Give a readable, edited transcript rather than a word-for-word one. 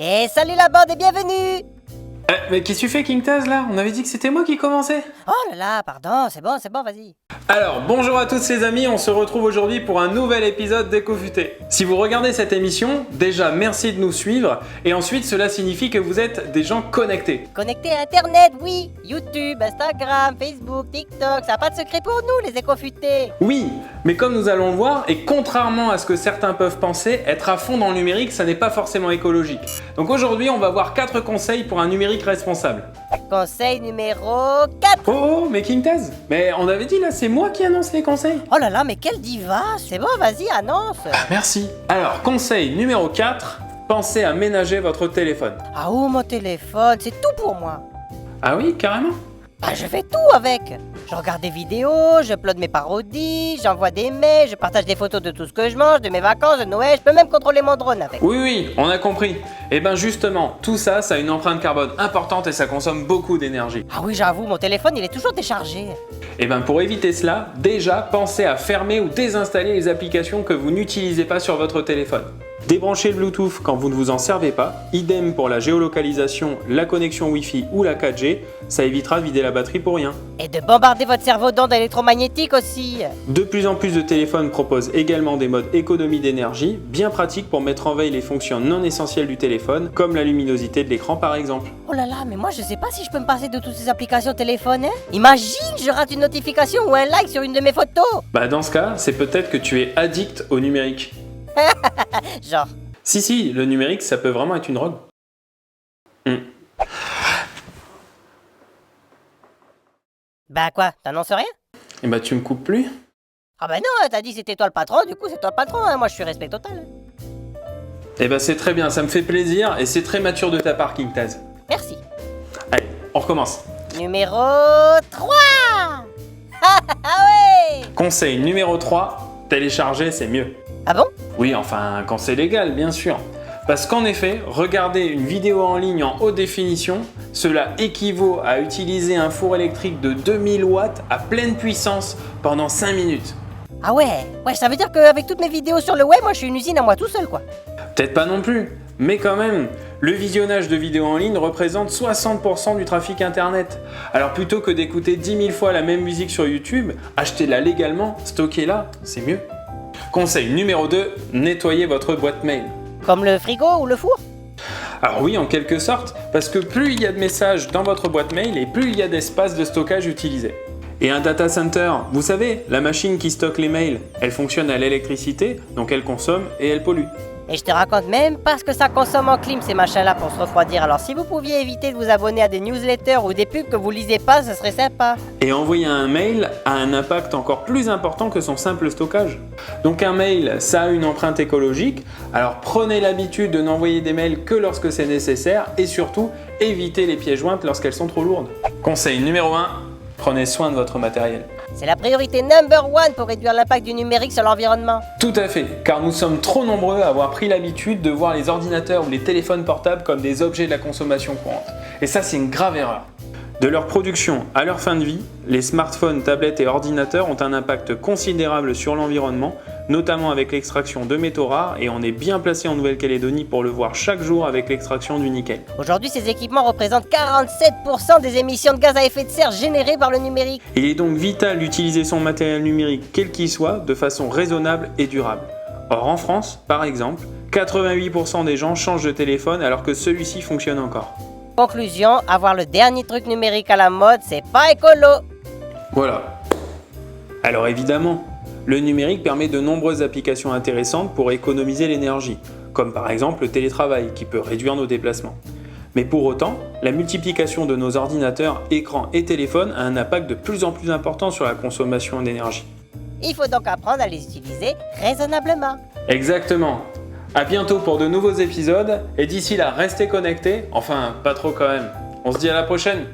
Et salut la bande et bienvenue! Mais qu'est-ce que tu fais, King Taz, là? On avait dit que c'était moi qui commençais. Oh là là, pardon, c'est bon, vas-y. Alors, bonjour à tous les amis, on se retrouve aujourd'hui pour un nouvel épisode d'Ecofuté. Si vous regardez cette émission, déjà merci de nous suivre, et ensuite cela signifie que vous êtes des gens connectés. Connecté à Internet, oui! YouTube, Instagram, Facebook, TikTok, ça n'a pas de secret pour nous, les écofutés! Oui, mais comme nous allons le voir, et contrairement à ce que certains peuvent penser, être à fond dans le numérique, ça n'est pas forcément écologique. Donc aujourd'hui, on va voir 4 conseils pour un numérique responsable. Conseil numéro 4! Oh, mais King Taz, mais on avait dit là, c'est moi qui annonce les conseils. Oh là là, mais quelle diva! C'est bon, vas-y, annonce! Merci. Alors, conseil numéro 4, pensez à ménager votre téléphone. Ah où mon téléphone? C'est tout pour moi! Ah oui, carrément? Bah je fais tout avec! Je regarde des vidéos, je upload mes parodies, j'envoie des mails, je partage des photos de tout ce que je mange, de mes vacances, de Noël, je peux même contrôler mon drone avec. Oui, on a compris. Et ben justement, tout ça, ça a une empreinte carbone importante et ça consomme beaucoup d'énergie. Ah oui, j'avoue, mon téléphone il est toujours déchargé. Et ben pour éviter cela, déjà pensez à fermer ou désinstaller les applications que vous n'utilisez pas sur votre téléphone. Débranchez le Bluetooth quand vous ne vous en servez pas, idem pour la géolocalisation, la connexion Wi-Fi ou la 4G, ça évitera de vider la batterie pour rien. Et de bombarder votre cerveau d'ondes électromagnétiques aussi. De plus en plus de téléphones proposent également des modes économie d'énergie, bien pratiques pour mettre en veille les fonctions non essentielles du téléphone, comme la luminosité de l'écran par exemple. Oh là là, mais moi je sais pas si je peux me passer de toutes ces applications téléphone, hein. Imagine, je rate une notification ou un like sur une de mes photos. Bah dans ce cas, c'est peut-être que tu es addict au numérique. Genre. Si, le numérique, ça peut vraiment être une drogue. Bah quoi, t'annonces rien? Et bah tu me coupes plus? Ah bah non, t'as dit c'était toi le patron, du coup c'est toi le patron, hein. Moi je suis respect total. Et bah c'est très bien, ça me fait plaisir et c'est très mature de ta part, King Taz. Merci. Allez, on recommence. Numéro 3. Ah ouais. Conseil numéro 3, télécharger c'est mieux. Ah bon? Oui, enfin, quand c'est légal, bien sûr. Parce qu'en effet, regarder une vidéo en ligne en haute définition, cela équivaut à utiliser un four électrique de 2000 watts à pleine puissance pendant 5 minutes. Ah ouais, ça veut dire qu'avec toutes mes vidéos sur le web, moi je suis une usine à moi tout seul quoi. Peut-être pas non plus, mais quand même, le visionnage de vidéos en ligne représente 60% du trafic internet. Alors plutôt que d'écouter 10 000 fois la même musique sur YouTube, achetez-la légalement, stockez-la, c'est mieux. Conseil numéro 2, nettoyez votre boîte mail. Comme le frigo ou le four? Alors oui, en quelque sorte, parce que plus il y a de messages dans votre boîte mail et plus il y a d'espace de stockage utilisé. Et un data center, vous savez, la machine qui stocke les mails, elle fonctionne à l'électricité, donc elle consomme et elle pollue. Et je te raconte même parce que ça consomme en clim ces machins-là pour se refroidir. Alors si vous pouviez éviter de vous abonner à des newsletters ou des pubs que vous lisez pas, ce serait sympa. Et envoyer un mail a un impact encore plus important que son simple stockage. Donc un mail, ça a une empreinte écologique, alors prenez l'habitude de n'envoyer des mails que lorsque c'est nécessaire et surtout, évitez les pièces jointes lorsqu'elles sont trop lourdes. Conseil numéro 1, prenez soin de votre matériel. C'est la priorité number one pour réduire l'impact du numérique sur l'environnement. Tout à fait, car nous sommes trop nombreux à avoir pris l'habitude de voir les ordinateurs ou les téléphones portables comme des objets de la consommation courante. Et ça, c'est une grave erreur. De leur production à leur fin de vie, les smartphones, tablettes et ordinateurs ont un impact considérable sur l'environnement, notamment avec l'extraction de métaux rares, et on est bien placé en Nouvelle-Calédonie pour le voir chaque jour avec l'extraction du nickel. Aujourd'hui, ces équipements représentent 47% des émissions de gaz à effet de serre générées par le numérique. Il est donc vital d'utiliser son matériel numérique, quel qu'il soit, de façon raisonnable et durable. Or en France, par exemple, 88% des gens changent de téléphone alors que celui-ci fonctionne encore. Conclusion, avoir le dernier truc numérique à la mode, c'est pas écolo. Voilà. Alors évidemment, le numérique permet de nombreuses applications intéressantes pour économiser l'énergie, comme par exemple le télétravail qui peut réduire nos déplacements. Mais pour autant, la multiplication de nos ordinateurs, écrans et téléphones a un impact de plus en plus important sur la consommation d'énergie. Il faut donc apprendre à les utiliser raisonnablement. Exactement. À bientôt pour de nouveaux épisodes, et d'ici là, restez connectés, enfin pas trop quand même. On se dit à la prochaine.